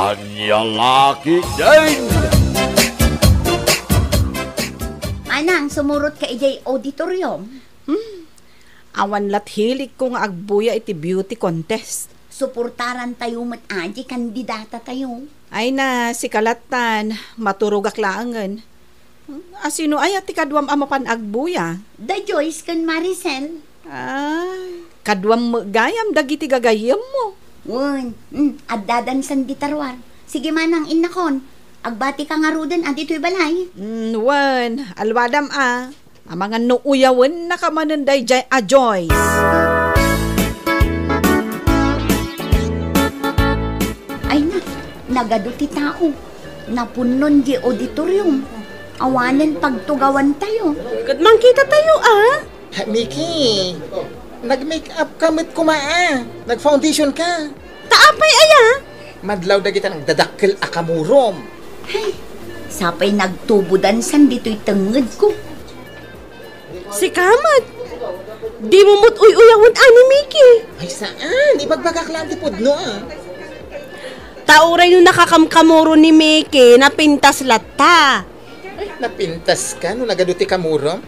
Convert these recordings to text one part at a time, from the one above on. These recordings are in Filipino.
Kanyang laki din! Anang, sumurot ka ijay auditorium. Awan lat hilig ko nga agbuya iti beauty contest. Suportaran tayo aji kandidata tayo. Ay na, si Kalatan, maturugak laangan. Asino ay ati kadwam amapan agbuya? Da Joyce kan Maricel. Ay, kadwam gayam dagiti gagayam mo. Addadan san gitarwar. Sige manang innakon. Agbati ka nga rudan at ito'y balay. Wan, alwadam ang mga nuuyawan na kamananday jay a Joyce. Ay na, nagaduti tao. Napunon di auditorium. Awanan pagtugawan tayo. Kadmang kita tayo, Miki, nag-make up ka met kumaa. Nag-foundation ka. Taapay aya. Madlaw da kita nagdadakkel akamurom. Ay, sapay nagtubudan san dito'y tenged ko. Si Kamat. Di mo mo't uy-uyawon ani, Miki. Ay saan? Ibagbagak lang tipod no Tauray nung nakakamkamuro ni Miki, napintas lata. Ay, napintas ka no nagaduti kamurom?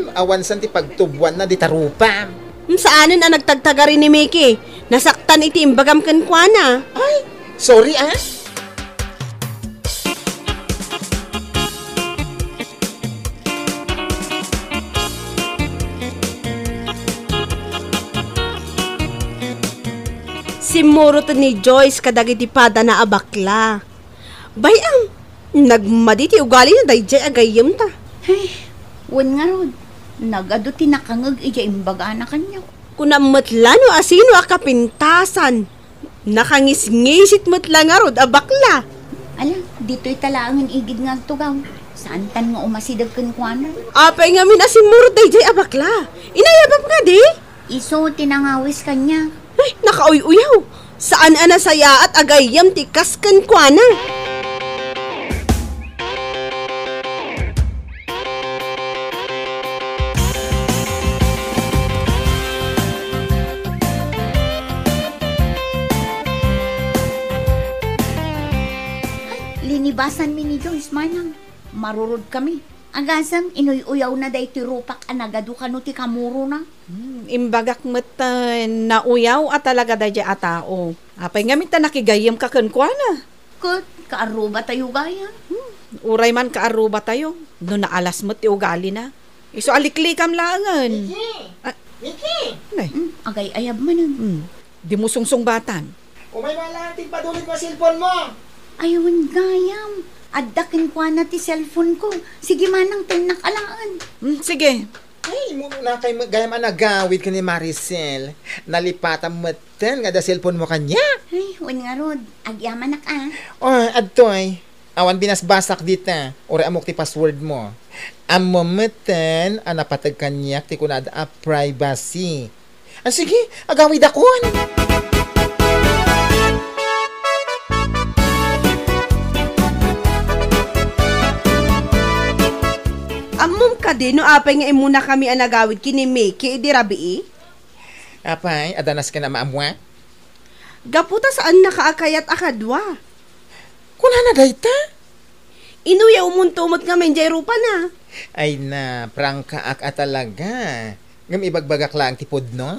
Awan san ti pagtubuan na di tarupa. Saanan ang nagtagtaga rin ni Miki? Nasaktan iti imbagam kankwana. Ay, sorry Simuro to ni Joyce kadagiti pada na abakla. Bayang, nagmaditi ugali na dayjay agayam ta. Ay, wan nga rod. Nagaduti nakangag ijay imbaga na kanya. Kuna matlano asino akapintasan. Nakangis-ngisit matla nga rod abakla. Ala, dito'y talaangan igid nga tugaw. Saan tan nga umasidag kan kuana? Apay nga min asimuro dayjay abakla. Inayabap nga di? Iso, tinangawis kanya. Ay, nakauy-uyaw. Saan anasaya at agayam tikas kan kuana? Linibasan mi ni Joyce manang. Marurod kami. Agasam, inuy-uyaw na day ti rupak anagadu kano ti kamuro na. Imbagak matan nauyaw at talaga dayjay a tao. Apay nga minta nakigayam ka kankwana. Kat, kaaruba tayo gaya. Uray man kaaruba tayo. No naalas mo ti ugali na. Iso aliklikam laangan. Miki! Nay, Agay ayab manan. di mo sungsung-batan. Umay malating padulit mo cellphone mo. Ayawan gayam. Addakin kwa na ti cellphone ko. Sige manang tinakalaan. Sige. Ay, muna kay gayam anagawid ka ni Maricel. Nalipatan mo ten nga da cellphone mo kanya. Ay, wan nga rod. Agyaman na ka. Adtoy. Awan binasbasak dita. Ora amok ti password mo. Amo meten anapatag kanyak ti kunada a privacy. Sige, agawid akon. Amom ka din, no apay nga imuna kami anagawid kini Miki, di rabi Apay, adanas ka na maamwa? Gaputa saan nakaakayat akadwa? Kuna na dayta? Inuya umuntumot nga menjay rupa na. Ay na, prangka ak talaga. Ngam ibagbagak lang tipod no.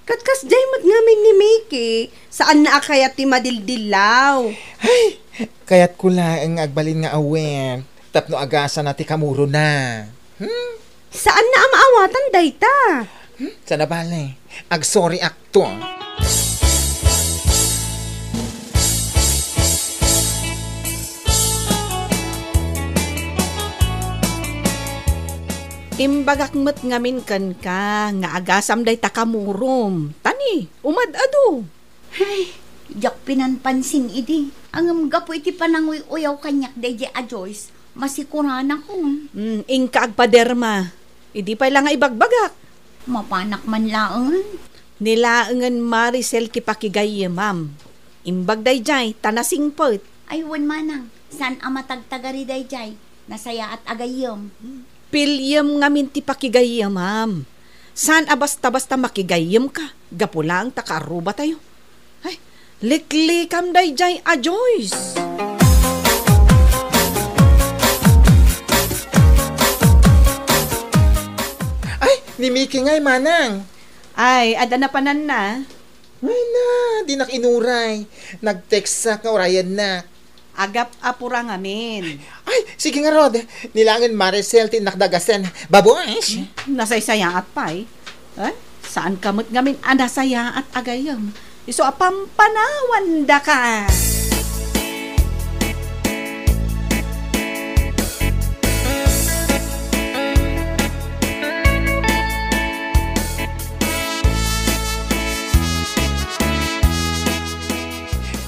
Katkas jay mat ngamin ni Miki, saan naakayat ti madildilaw? Ay, kayat ko lang agbalin nga awen. Tapno agasa na ti kamuro na. Saan na ang maawatan dayta? Sana bale, ag-sorry akto. Imbagak met ngamin kan ka, nga agasam day takamurom. Tani, umadado. Ay, jak pinanpansin idi. Ang gapo iti pananguy-uyaw kanyak day a Joyce. Masikuran ako. Ingka agpaderma. Idi pa lang nga ibagbagak. Mapanak man laangan. Nilaangan Maricel kipakigay ma'am. Imbag day jay, tanasingpot. Ay, wan manang. San amatagtagari day jay. Nasaya at agayom. Pilyam nga minti pakigay ma'am. San basta-basta makigayam ka? Gapulang takaruba tayo. Ay, Liklikam dayjay a Joyce. Ay, ni Mickey nga'y manang. Ay, ada na panan na. Ay na, di nakinuray. Nag-text sa kaurayan na. Agap apura ngamin. Ay, sige nga Rod. Nilangan Maricel tinakdagasan. Babuas. Nasaysaya at pay. Eh? Saan kamot ngamin anasaya at agayam? Iso apampanawan da ka.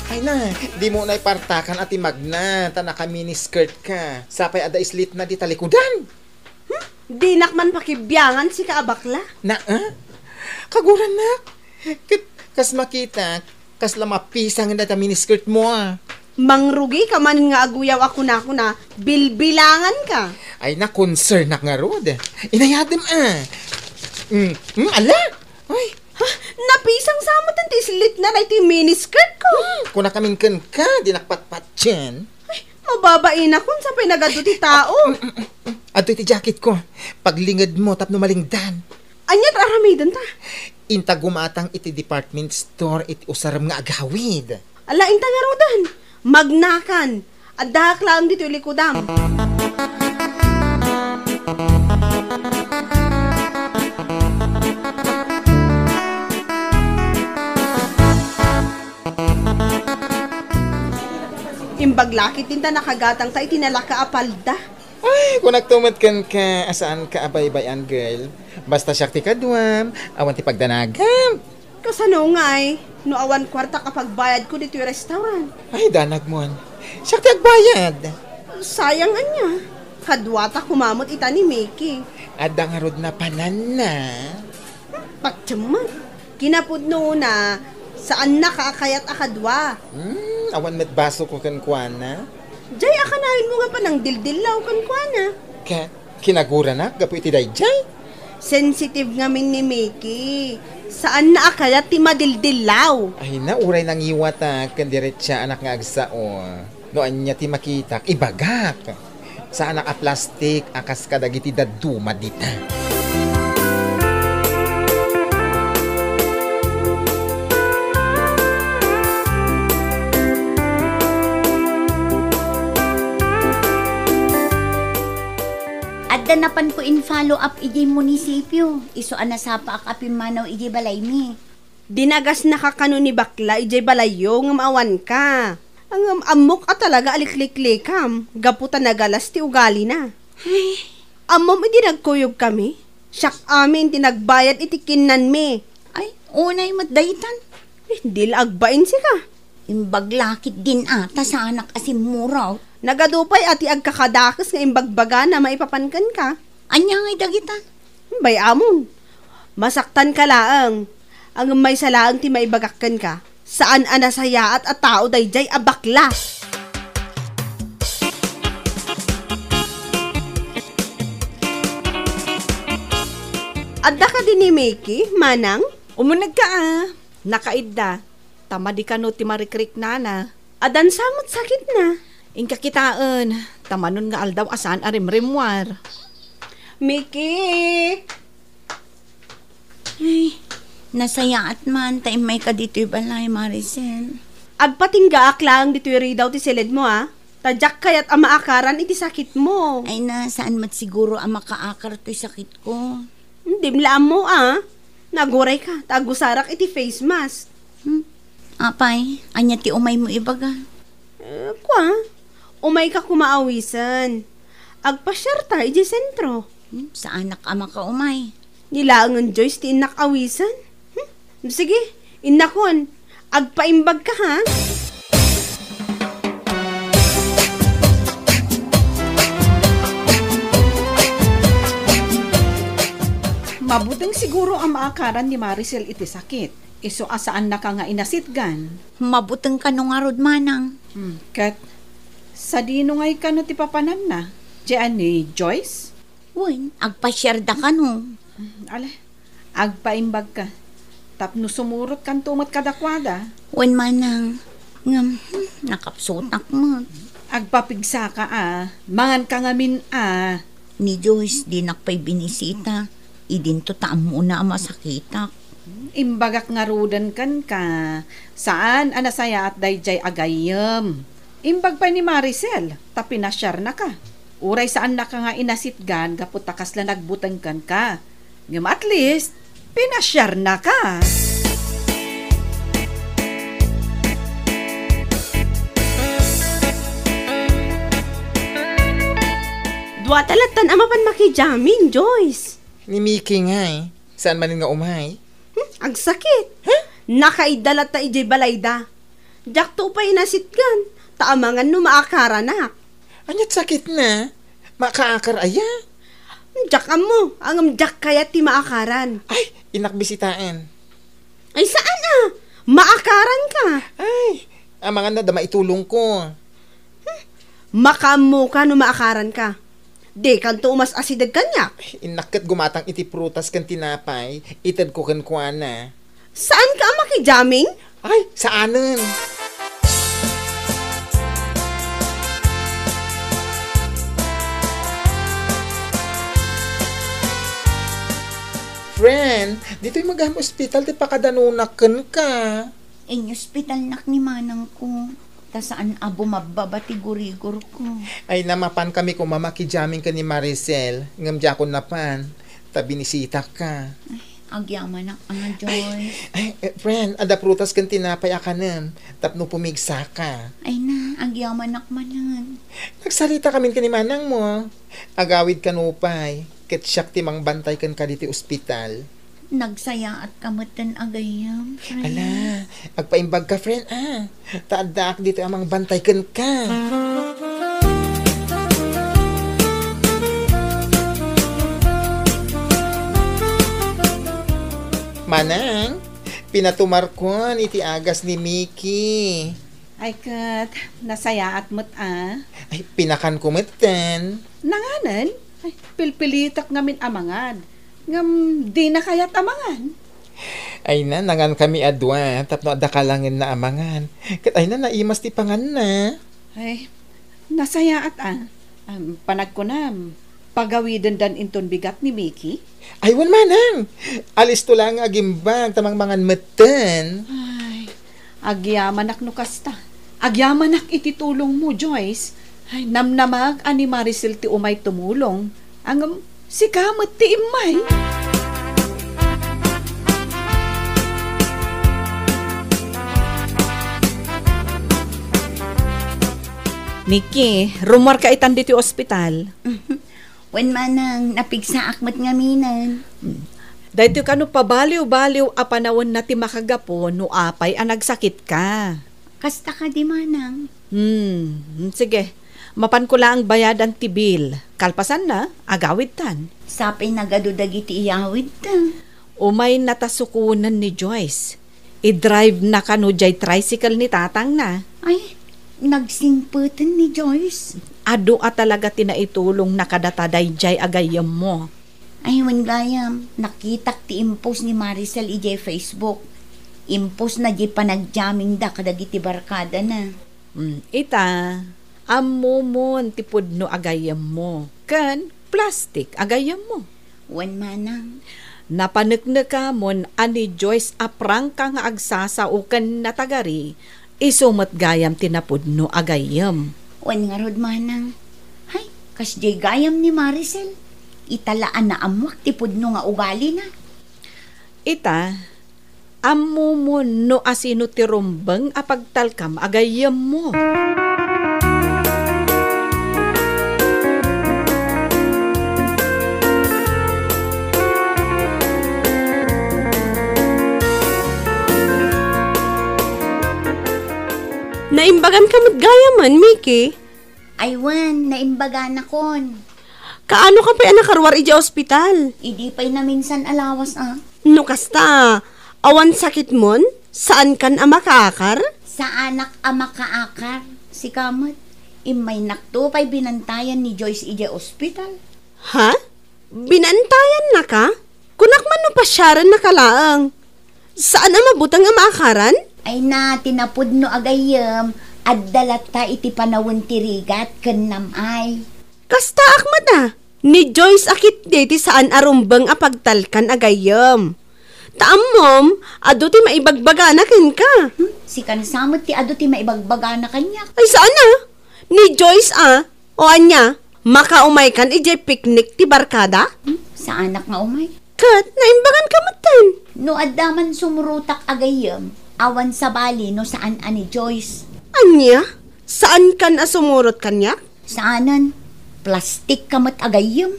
Ay na, di mo na ipartakan at imagna. Tanaka mini-skirt ka. Sapay ada islit na di talikudan. Di nakman pakibyangan si kaabakla. Na, kaguran na. Kas makita, kas lamapisang na ta mini-skirt mo Mangrugi ka man nga aguyaw ako na, bilbilangan ka. Ay na, concern na nga Rod. Inayadam ala. Ay, Ha, napisang samot ang tislit na na ito yung miniskirt ko. kuna kaming ka, di nakpatpat dyan. Mababain ako sa pinagado ti tao. Ato iti jacket ko. Paglingad mo, tapno malingdan. Anyat aramidan ta. Inta gumatang iti department store iti usaram nga agawid. Ala, inta nga rodan. Magnakan. At dahak lang dito yung likudam. Imbaglakit din ta nakagatang ta itinalaka apalda. Ay, kung nagtumad kan ka, asaan ka abay-bayan, girl? Basta siya ti kadwam, awan ti pagdanagam. Kasano nga no awan kwarta kapag bayad ko dito yung restaurant. Ay, danag mo. Siya ti agbayad. Sayang anya. Kadwata kumamot ita ni Mickey. Ada nga rod na panan na. Pagtsaman. Kinapudno na saan na kakayat akadwa. Awan matbaso ko kan kuana. Jay, akanahin mo nga pa ng dildilaw kan kwa na. Kinagura na, gapu iti dayjay. Sensitive ngamin ni Mickey. Saan na akayat ti madildilaw? Ay na, uray nang iwata, kandiretsa anak nga agsao. Noan niya ti makitak, ibagak. Sa anak a plastik, akas kadagiti daduma dita. Adda napan ko in follow up iji munisipyo. Iso anasapa ak apin manaw iji balay mi. Dinagas nakakano ni bakla, ijay balayo, ngamawan ka. Ang amok at talaga alikliklikam. Gaputan nagalas ti ugali na. Amom, hindi nagkuyog kami. Siyak amin, tinagbayad itikinan mi. Ay, unay matdaytan. Hindi agbain si ka. Imbaglakit din ata sa anak asim muraw. Nagadupay ati agkakadakas nga imbagbaga na maipapankan ka. Anya ngay dagitan. Bay amon. Masaktan ka laang. Ang may salaang ti maibagakkan ka. Saan anasaya at tao dayjay abakla. Adda ka din ni Mickey, manang? Umunag ka Nakaidda. Tama di ka no ti marikrik nana. Adan samot sakit na. Ingka kitaan. Tamanon nga aldaw asaan arimrimwar. Mickey! Ay, nasaya at man, tayo may ka dito'y balay, Maricel. Agpatingga aklang dito yung daw ti silid mo Tadyak kayat ang maakaran iti sakit mo. Ay na, saan mat siguro ang makaakar to'y sakit ko. Dimlaan mo Naguray ka, tagusarak iti face mask. Apay, anya ti umay mo ibaga. Umay ka kumaawisan. Agpasyar iti sentro. Sa anak ama ka umay. Nilaangan Joyce ti inak awisan. Sige, inakon. Agpaimbag ka ha. Mabuting siguro ang maakaran ni Maricel iti sakit. Iso asaan na ka nga inasitgan. Mabutang ka nung arod manang. Kat, sa dino ngay ka no ti papanan na. Diyan ni Joyce? Uy, agpasyar da ka no. Ale, agpaimbag ka. Tapno sumurot kan tumat kadakwada. Wan manang, nakapsutak mo. Agpapigsa ka mangan ka ngamin Ni Joyce, di nakpay binisita. Idin to taam muna masakitak. Imbagak nga rudan kan ka. Saan anasaya at dayjay agayem. Imbag pa ni Maricel, tapi nasyar na ka. Uray saan na ka nga inasitgan, gaputakas la nagbutang kan ka. Ngam at least, pinasyar na ka. Dua talatan amapan makijamin, Joyce. Ni Mickey nga Saan man nga umay? Ag sakit. Nakaidalat ta ijay balayda. Jak to pa inasitgan. Taamangan no maakara na. Anyat sakit na. Makaakar aya. Jak mo. Ang jak kaya ti maakaran. Ay, inakbisitaan. Ay saan Maakaran ka. Ay, amangan na da maitulong ko. Makamo ka no maakaran ka. Di kanto umas asidag kanyak. Inakit gumatang iti prutas kan tinapay, itad ko kan kuana. Saan ka makijaming? Ay, saanan? Friend, dito'y magham ospital, di pa kadanunakan ka. In hospital nak ni manang ko. Ta saan abo mababati gurigor ko. Ay, namapan kami kung mamakijaming ka ni Maricel. Ngamdya ko napan. Tabinisita ka. Agyaman ang Joyce. Ay, friend, ada prutas kan tinapay akanan. Tapno pumigsa ka. Ay na, agyaman manan. Nagsalita kami ka ni manang mo. Agawid ka nupay. Ketsyak timang bantay kan ka diti ospital. Nagsaya at kamutan agayam, friend. Ala, agpaimbag ka, friend, Taadaak dito amang bantay kan ka. Manang, pinatumarkon iti agas ni Mickey. Ay kat, nasaya at mo't Ay, pinakan kumeten. Nanganan? Ay, pilpilitak ngamin amangan. Ngam, di na kaya't amangan. Ay na, nangan kami adwa, tapno adakalangin na amangan. Kat ay na, naimas ti pangan na. Ay, nasaya at panag ko na, pagawidan dan inton bigat ni Mickey. Ay, wan manang. Alis to lang agimbag, tamang mangan meten. Ay, agyamanak no kasta. Agyamanak ititulong mo, Joyce. Ay, namnamag ani Maricel ti umay tumulong. Ang si kamat ti imay. Mickey, rumor ka itan dito ospital. Wen manang napigsa akmat ngaminan. Dahito ka no pabaliw-baliw a panawon na ti makagapo no apay ang nagsakit ka. Kasta ka di manang. Sige. Mapan ko lang bayadan ti bill. Kalpasan na, agawid tan. Sapay nagadudagiti iyawid ta. Umay natasukunan ni Joyce. I-drive na kano jay tricycle ni tatang na. Ay, nagsingputan ni Joyce. Ado at talaga tinaitulong nakadataday jay agayam mo. Ay, wan gayam. Nakitak ti impos ni Maricel ijay Facebook. Impos na di panagjamming da kadagiti barkada na. Ita, amumon ti pudno agayam mo. Kan, plastic agayam mo. Wan manang. Napanekneka mon ani Joyce aprang ka nga agsasaukan na tagari, isumat gayam tinapudno agayam. Wan nga rod manang. Hay, kasjay gayam ni Maricel. Italaan na amwak ti pudno nga ugali na. Ita, ammo mo no asino ti rumbeng apagtalkam agayam mo. Naimbagan ka mo't gayaman, Mickey. Aywan, naimbaga na kon. Kaano ka pa nakarwar ija ospital? Idi pa'y na minsan alawas No kasta, awan sakit mon? Saan kan amakakar? Sa anak ama kaakar. Si Kamat, imay nakto pa'y binantayan ni Joyce ija ospital. Ha? Binantayan na ka? Kunak man no pasyaran na kalaang. Saan ang mabutang nga maakaran? Ay na, tinapod no agayam, at dalata iti panawon tirigat ken namay. Kasta akmat ah. Ni Joyce akit deti saan arumbang apagtalkan agayam. Taamom, ado ti maibagbaganakin ka. Si kansamot ti ado ti maibagbaga na kanya. Ay saan ah? Ni Joyce ah. O anya, makaumay kan ijay picnic ti barkada? Sa anak nga umay. Kat, naimbangan ka matan. No addaman sumurutak agayam, awan sa bali no saan ani Joyce. Anya? Saan kan asumurot kanya? Saanan? Plastik kamat agayam.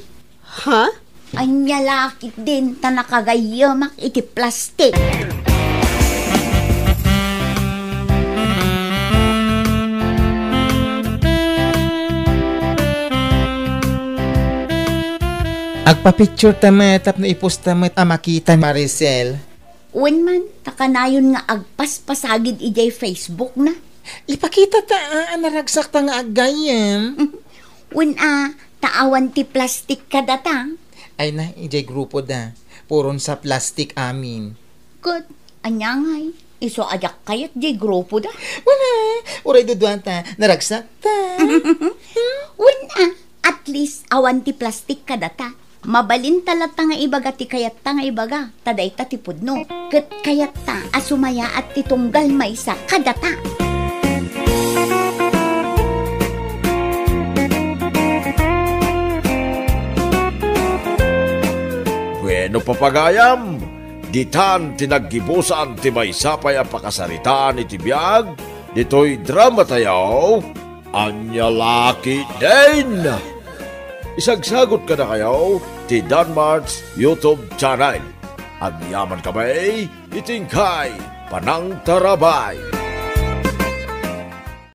Ha? Anya lakit din tanakagayamak iti plastik. Agpa-picture tamat tapno ipos tamat makita Maricel. Uwan man, takanayon nga agpaspasagid ijay Facebook na. Ipakita ta naragsak ta nga agayam. Uwan taawan ti plastik kadatang. Ay na, ijay grupo da. Puron sa plastik amin. Kat, anyangay. Iso ayak kayat jay grupo da. Wala, uray duduan ta, naragsak ta. Uwan at least awan ti plastik kadata. Mabalin talata nga ibaga ti kayat ta nga ibaga. Taday ta ti pudno. Kat kayat ta asumaya at titunggal maysa kadata. Bueno papagayam, ditan tinaggibusan ti maysapay a pakasaritaan iti biyag, dito'y drama tayo, anya laki din. Isagsagot ka na kayo ti Danmart's YouTube channel. Agyaman kamay, itingkay, panang tarabay.